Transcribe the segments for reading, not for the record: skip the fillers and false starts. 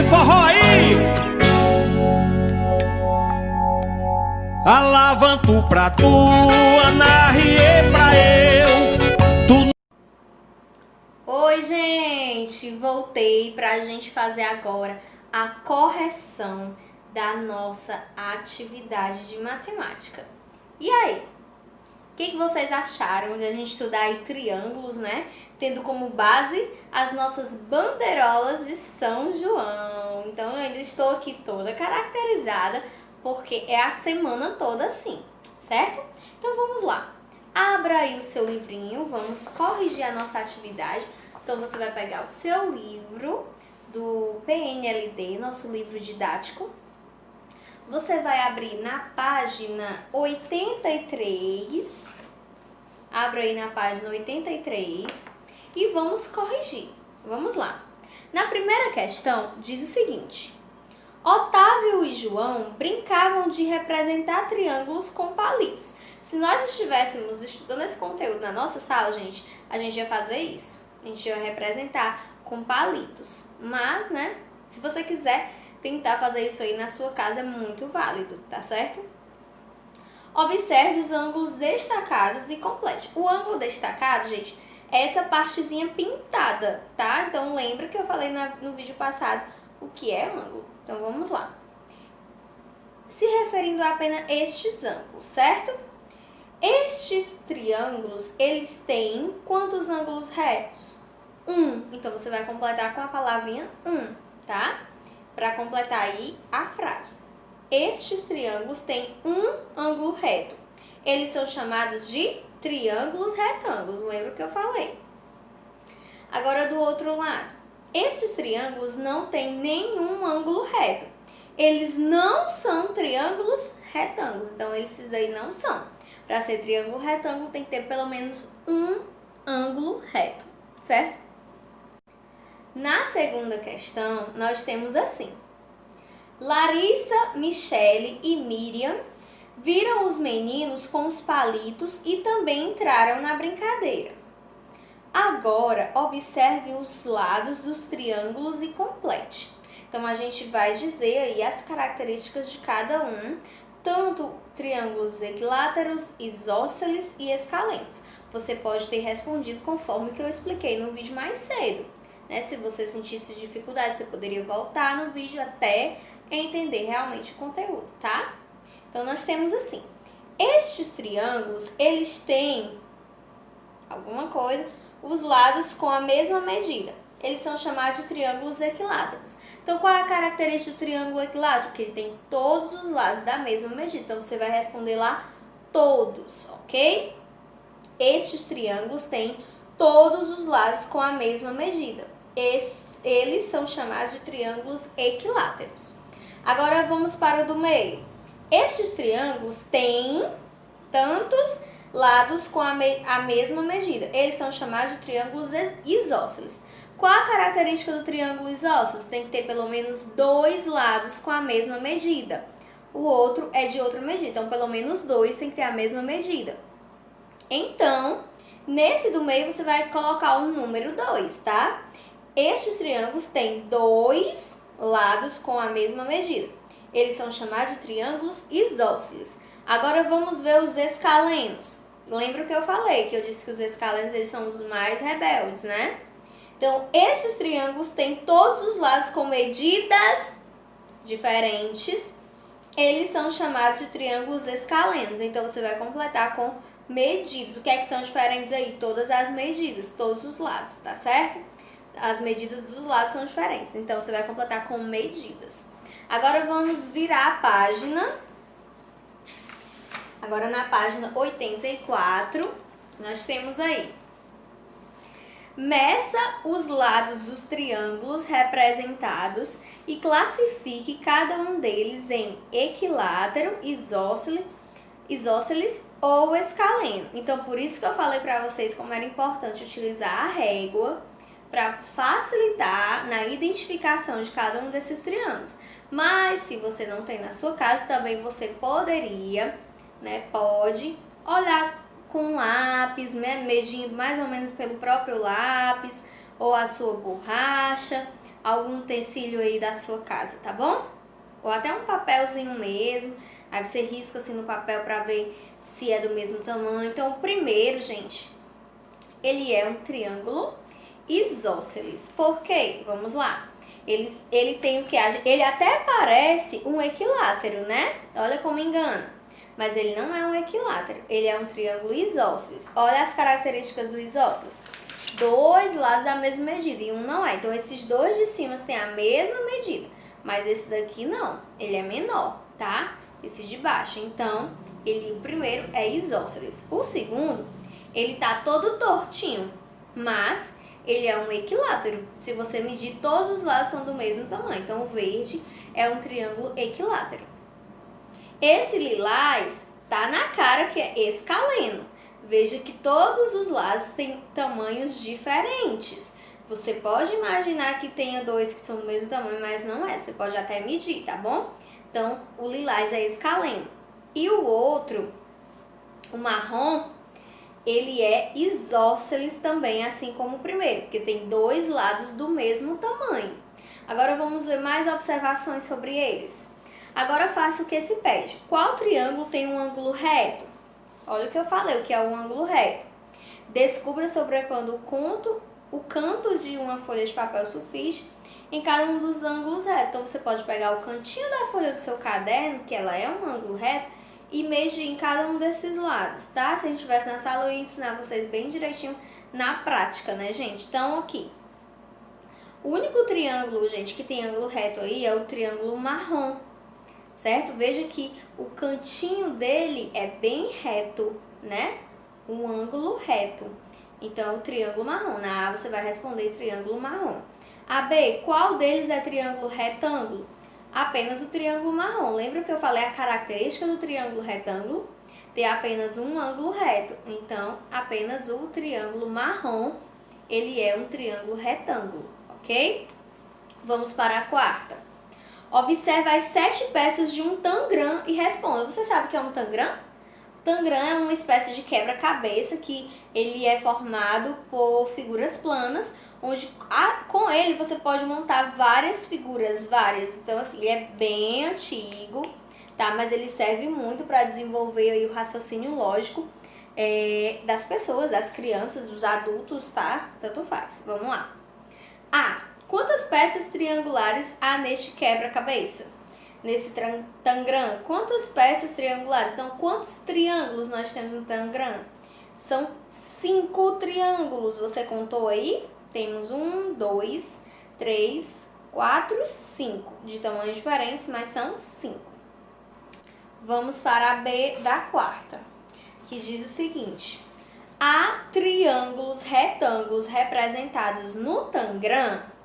forró aí! Alavanto pra tu, anarriê pra eu. Oi, gente! Voltei pra gente fazer agora a correção da nossa atividade de matemática. E aí? O que vocês acharam de a gente estudar aí triângulos, né? Tendo como base as nossas bandeirolas de São João. Então, eu ainda estou aqui toda caracterizada, porque é a semana toda assim, certo? Então, vamos lá. Abra aí o seu livrinho, vamos corrigir a nossa atividade. Então, você vai pegar o seu livro do PNLD, nosso livro didático. Você vai abrir na página 83, abra aí na página 83 e vamos corrigir. Vamos lá. Na primeira questão, diz o seguinte: Otávio e João brincavam de representar triângulos com palitos. Se nós estivéssemos estudando esse conteúdo na nossa sala, gente, a gente ia fazer isso. A gente ia representar com palitos. Mas, né, se você quiser tentar fazer isso aí na sua casa, é muito válido, tá certo? Observe os ângulos destacados e complete. O ângulo destacado, gente, é essa partezinha pintada, tá? Então, lembra que eu falei no vídeo passado o que é ângulo. Então, vamos lá. Se referindo a apenas estes ângulos, certo? Estes triângulos, eles têm quantos ângulos retos? 1. Então, você vai completar com a palavrinha 1, tá? Para completar aí a frase. Estes triângulos têm um ângulo reto. Eles são chamados de triângulos retângulos. Lembra que eu falei? Agora, do outro lado. Estes triângulos não têm nenhum ângulo reto. Eles não são triângulos retângulos. Então, esses aí não são. Para ser triângulo retângulo, tem que ter pelo menos um ângulo reto, certo? Na segunda questão, nós temos assim: Larissa, Michele e Miriam viram os meninos com os palitos e também entraram na brincadeira. Agora, observe os lados dos triângulos e complete. Então, a gente vai dizer aí as características de cada um, tanto triângulos equiláteros, isósceles e escalenos. Você pode ter respondido conforme que eu expliquei no vídeo mais cedo, né? Se você sentisse dificuldade, você poderia voltar no vídeo até entender realmente o conteúdo, tá? Então, nós temos assim: estes triângulos, eles têm alguma coisa, os lados com a mesma medida. Eles são chamados de triângulos equiláteros. Então, qual é a característica do triângulo equilátero? Que ele tem todos os lados da mesma medida. Então, você vai responder lá todos, ok? Estes triângulos têm todos os lados com a mesma medida. Eles são chamados de triângulos equiláteros. Agora, vamos para o do meio. Estes triângulos têm tantos lados com a mesma medida. Eles são chamados de triângulos isósceles. Qual a característica do triângulo isósceles? Tem que ter pelo menos dois lados com a mesma medida. O outro é de outra medida. Então, pelo menos dois tem que ter a mesma medida. Então, nesse do meio, você vai colocar o número 2, tá? Estes triângulos têm dois lados com a mesma medida. Eles são chamados de triângulos isósceles. Agora, vamos ver os escalenos. Lembra o que eu falei? Que eu disse que os escalenos, eles são os mais rebeldes, né? Então, estes triângulos têm todos os lados com medidas diferentes. Eles são chamados de triângulos escalenos. Então, você vai completar com medidas. O que é que são diferentes aí? Todas as medidas, todos os lados, tá certo? As medidas dos lados são diferentes. Então, você vai completar com medidas. Agora, vamos virar a página. Agora, na página 84, nós temos aí: meça os lados dos triângulos representados e classifique cada um deles em equilátero, isósceles ou escaleno. Então, por isso que eu falei para vocês como era importante utilizar a régua para facilitar na identificação de cada um desses triângulos. Mas, se você não tem na sua casa, também você poderia, né, pode olhar com lápis, né, medindo mais ou menos pelo próprio lápis ou a sua borracha, algum utensílio aí da sua casa, tá bom? Ou até um papelzinho mesmo, aí você risca assim no papel pra ver se é do mesmo tamanho. Então, o primeiro, gente, ele é um triângulo isósceles. Por quê? Vamos lá. Ele tem o que? Ele até parece um equilátero, né? Olha como engana. Mas ele não é um equilátero, ele é um triângulo isósceles. Olha as características do isósceles. Dois lados da mesma medida e um não é. Então, esses dois de cima têm a mesma medida, mas esse daqui não, ele é menor, tá? Esse de baixo. Então, o primeiro é isósceles. O segundo, ele tá todo tortinho, mas ele é um equilátero. Se você medir, todos os lados são do mesmo tamanho. Então, o verde é um triângulo equilátero. Esse lilás tá na cara que é escaleno. Veja que todos os lados têm tamanhos diferentes. Você pode imaginar que tenha dois que são do mesmo tamanho, mas não é. Você pode até medir, tá bom? Então, o lilás é escaleno. E o outro, o marrom, ele é isósceles também, assim como o primeiro, porque tem dois lados do mesmo tamanho. Agora vamos ver mais observações sobre eles. Agora faça o que se pede. Qual triângulo tem um ângulo reto? Olha o que eu falei, o que é um ângulo reto. Descubra sobrepondo o canto de uma folha de papel sulfite em cada um dos ângulos retos. Então, você pode pegar o cantinho da folha do seu caderno, que ela é um ângulo reto, e medir em cada um desses lados, tá? Se a gente estivesse na sala, eu ia ensinar vocês bem direitinho na prática, né, gente? Então, aqui. O único triângulo, gente, que tem ângulo reto aí é o triângulo marrom. Certo? Veja que o cantinho dele é bem reto, né? Um ângulo reto. Então, o triângulo marrom. Na A, você vai responder triângulo marrom. A B, qual deles é triângulo retângulo? Apenas o triângulo marrom. Lembra que eu falei a característica do triângulo retângulo? Ter apenas um ângulo reto. Então, apenas o triângulo marrom, ele é um triângulo retângulo, ok? Vamos para a quarta. Observe as 7 peças de um tangram e responda. Você sabe o que é um tangram? Tangram é uma espécie de quebra-cabeça que ele é formado por figuras planas, onde com ele você pode montar várias figuras, Então, assim, ele é bem antigo, tá? Mas ele serve muito para desenvolver aí o raciocínio lógico das pessoas, das crianças, dos adultos, tá? Tanto faz. Vamos lá. A. Quantas peças triangulares há neste quebra-cabeça? Nesse tangram, quantas peças triangulares? Então, quantos triângulos nós temos no tangram? São 5 triângulos. Você contou aí? Temos 1, 2, 3, 4, 5. De tamanhos diferentes, mas são 5. Vamos para a B da quarta, que diz o seguinte. Há triângulos retângulos representados no tangram?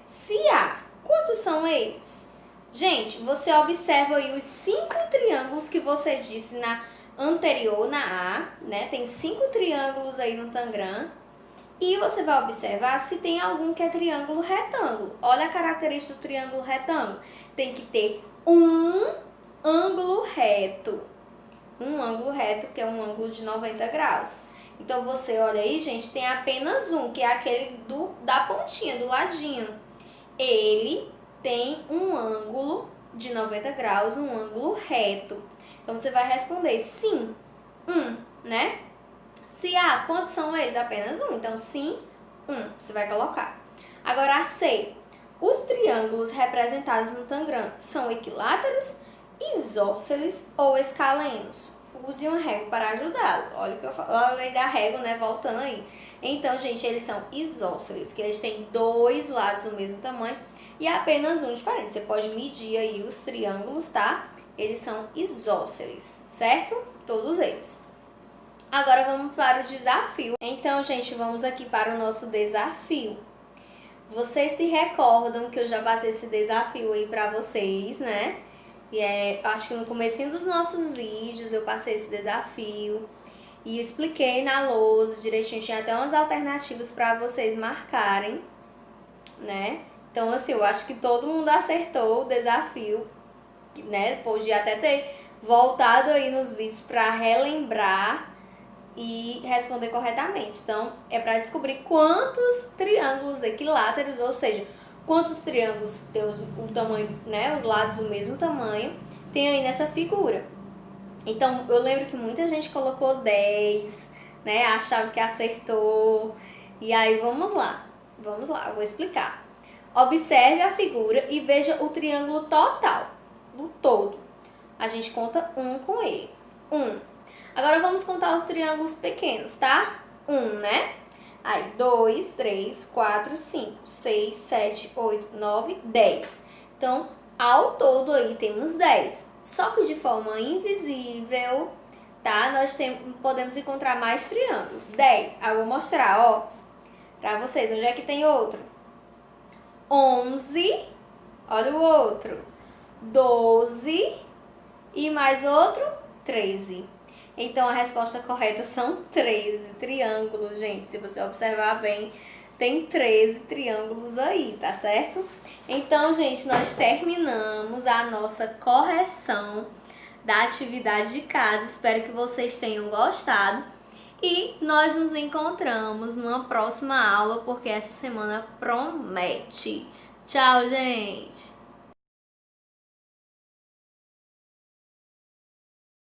Se há, quantos são eles? Gente, você observa aí os 5 triângulos que você disse na anterior, na A, né? Tem 5 triângulos aí no tangram. E você vai observar se tem algum que é triângulo retângulo. Olha a característica do triângulo retângulo. Tem que ter um ângulo reto. Um ângulo reto, que é um ângulo de 90 graus. Então, você olha aí, gente, tem apenas um, que é aquele da pontinha, do ladinho. Ele tem um ângulo de 90 graus, um ângulo reto. Então, você vai responder sim, né? Se há, quantos são eles? Apenas um. Então, sim, você vai colocar. Agora, a C. Os triângulos representados no tangram são equiláteros, isósceles ou escalenos? Use uma régua para ajudá-lo. Olha o que eu falo, a lei da régua, né? Voltando aí. Então, gente, eles são isósceles, que eles têm dois lados do mesmo tamanho e apenas um diferente. Você pode medir aí os triângulos, tá? Eles são isósceles, certo? Todos eles. Agora vamos para o desafio. Então, gente, vamos aqui para o nosso desafio. Vocês se recordam que eu já passei esse desafio aí para vocês, né? E acho que no comecinho dos nossos vídeos eu passei esse desafio e expliquei na lousa direitinho, tinha até umas alternativas para vocês marcarem, né? Então, assim, eu acho que todo mundo acertou o desafio, né? Podia até ter voltado aí nos vídeos para relembrar e responder corretamente. Então, é para descobrir quantos triângulos equiláteros, ou seja, Quantos triângulos tem o tamanho, né? Os lados do mesmo tamanho tem aí nessa figura. Então, eu lembro que muita gente colocou 10, né? Achava que acertou. E aí, vamos lá, eu vou explicar. Observe a figura e veja o triângulo total, do todo. A gente conta 1 com ele. 1. Agora, vamos contar os triângulos pequenos, tá? 1, né? Aí, 2, 3, 4, 5, 6, 7, 8, 9, 10. Então, ao todo aí temos 10. Só que de forma invisível, tá? Nós podemos encontrar mais triângulos. 10. Eu vou mostrar, ó, pra vocês. Onde é que tem outro? 11. Olha o outro. 12. E mais outro? 13. Então, a resposta correta são 13 triângulos, gente. Se você observar bem, tem 13 triângulos aí, tá certo? Então, gente, nós terminamos a nossa correção da atividade de casa. Espero que vocês tenham gostado. E nós nos encontramos numa próxima aula, porque essa semana promete. Tchau, gente!